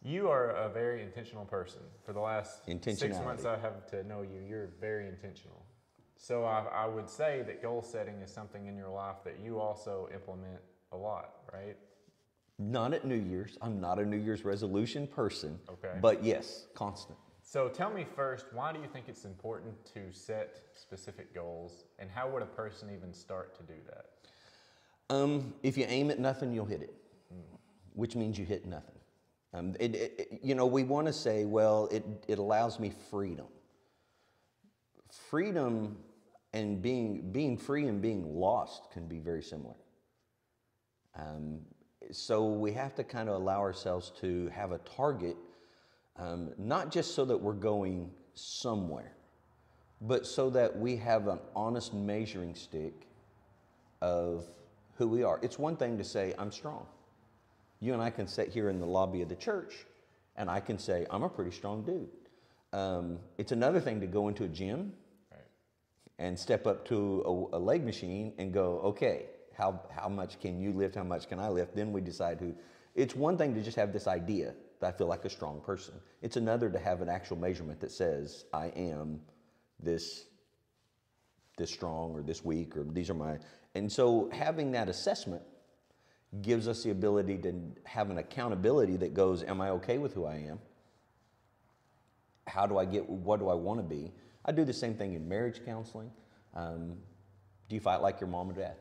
You are a very intentional person. For the last 6 months Intentionality. I have to know you, you're very intentional. So I would say that goal setting is something in your life that you also implement a lot, right? Not at New Year's. I'm not a New Year's resolution person. Okay. But yes, constant. So tell me first, why do you think it's important to set specific goals, and how would a person even start to do that? If you aim at nothing, you'll hit it, which means you hit nothing. We want to say, well, it allows me freedom. Freedom and being free and being lost can be very similar. So we have to kind of allow ourselves to have a target, not just so that we're going somewhere, but so that we have an honest measuring stick of who we are. It's one thing to say, I'm strong. You and I can sit here in the lobby of the church and I can say, I'm a pretty strong dude. It's another thing to go into a gym and step up to a leg machine and go, okay, how much can you lift? How much can I lift? Then we decide who. It's one thing to just have this idea that I feel like a strong person. It's another to have an actual measurement that says, I am this strong or this weak, or these are my, and so having that assessment gives us the ability to have an accountability that goes, am I okay with who I am? How do I get, what do I want to be? I do the same thing in marriage counseling. Do you fight like your mom or dad?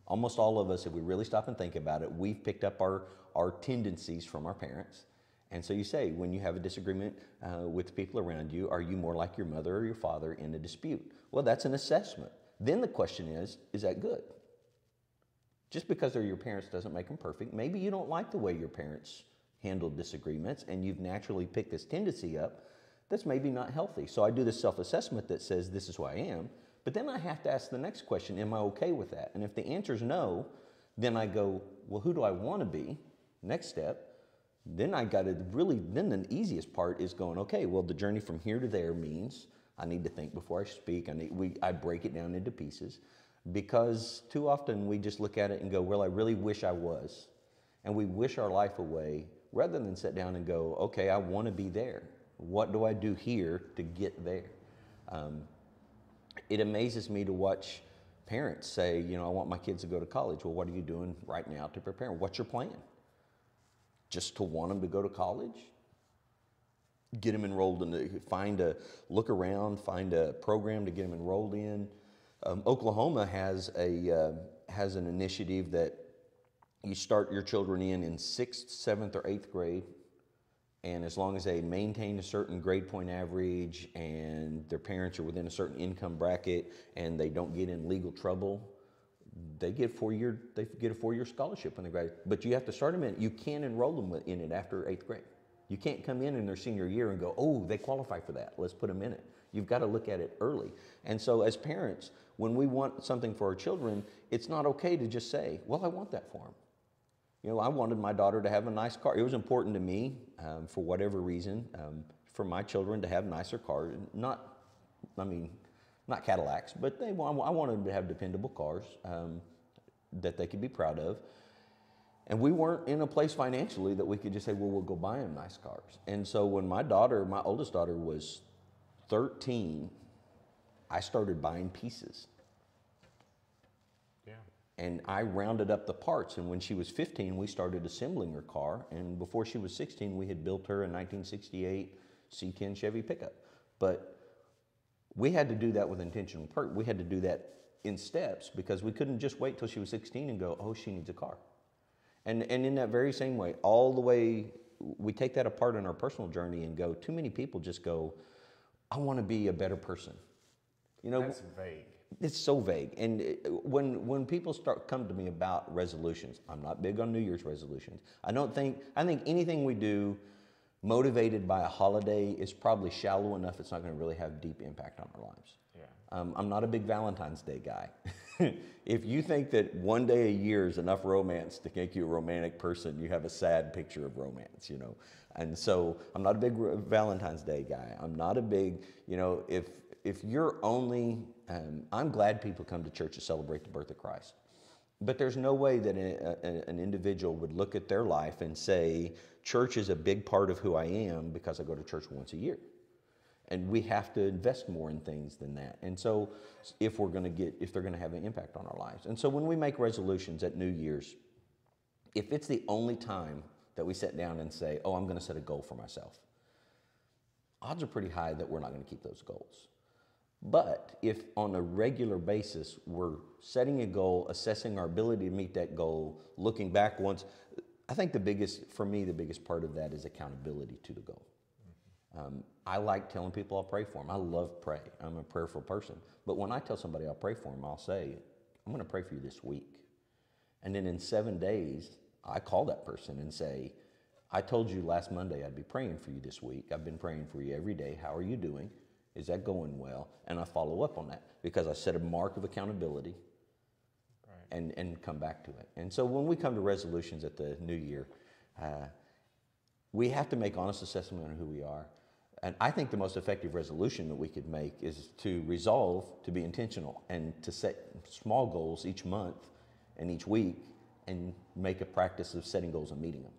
Almost all of us, if we really stop and think about it, we've picked up our tendencies from our parents. And so you say, when you have a disagreement with the people around you, are you more like your mother or your father in a dispute? Well, that's an assessment. Then the question is that good? Just because they're your parents doesn't make them perfect. Maybe you don't like the way your parents handled disagreements and you've naturally picked this tendency up that's maybe not healthy. So I do this self-assessment that says this is who I am, but then I have to ask the next question, am I okay with that? And if the answer is no, then I go, well, who do I want to be? Next step. Then I got to really, then the easiest part is going, okay, well, the journey from here to there means I need to think before I speak. I break it down into pieces, because too often we just look at it and go, well, I really wish I was. And we wish our life away rather than sit down and go, okay, I want to be there. What do I do here to get there? It amazes me to watch parents say, I want my kids to go to college. Well, what are you doing right now to prepare? What's your plan? Just to want them to go to college? Get them enrolled in, look around, find a program to get them enrolled in. Oklahoma has an initiative that you start your children in 6th, 7th, or 8th grade. And as long as they maintain a certain grade point average and their parents are within a certain income bracket and they don't get in legal trouble, they get a 4-year scholarship when they graduate. But you have to start them in. You can't enroll them in it after 8th grade. You can't come in their senior year and go, oh, they qualify for that. Let's put them in it. You've got to look at it early. And so as parents, when we want something for our children, it's not okay to just say, well, I want that for them. I wanted my daughter to have a nice car. It was important to me, for whatever reason, for my children to have nicer cars. Not Cadillacs, but I wanted them to have dependable cars that they could be proud of. And we weren't in a place financially that we could just say, well, we'll go buy them nice cars. And so when my oldest daughter was 13, I started buying pieces. And I rounded up the parts, and when she was 15, we started assembling her car, and before she was 16, we had built her a 1968 C10 Chevy pickup. But we had to do that with intentional purpose. We had to do that in steps, because we couldn't just wait till she was 16 and go, oh, she needs a car. And in that very same way, all the way, we take that apart in our personal journey and go, too many people just go, I want to be a better person. That's vague. It's so vague. And when people come to me about resolutions, I'm not big on New Year's resolutions. I think anything we do motivated by a holiday is probably shallow enough it's not going to really have deep impact on our lives. Yeah. I'm not a big Valentine's Day guy. If you think that one day a year is enough romance to make you a romantic person, you have a sad picture of romance, And so I'm not a big Valentine's Day guy. I'm not a big, if you're only, I'm glad people come to church to celebrate the birth of Christ. But there's no way that an individual would look at their life and say, church is a big part of who I am because I go to church once a year. And we have to invest more in things than that. And so if they're going to have an impact on our lives. And so when we make resolutions at New Year's, if it's the only time that we sit down and say, oh, I'm going to set a goal for myself, odds are pretty high that we're not going to keep those goals. But if on a regular basis we're setting a goal, assessing our ability to meet that goal, looking back once, I think the biggest part of that is accountability to the goal. I like telling people I'll pray for them. I love pray. I'm a prayerful person. But when I tell somebody I'll pray for them, I'll say, I'm going to pray for you this week. And then in 7 days, I call that person and say, I told you last Monday I'd be praying for you this week. I've been praying for you every day. How are you doing? Is that going well? And I follow up on that because I set a mark of accountability and come back to it. And so when we come to resolutions at the new year, we have to make honest assessment on who we are. And I think the most effective resolution that we could make is to resolve to be intentional and to set small goals each month and each week and make a practice of setting goals and meeting them.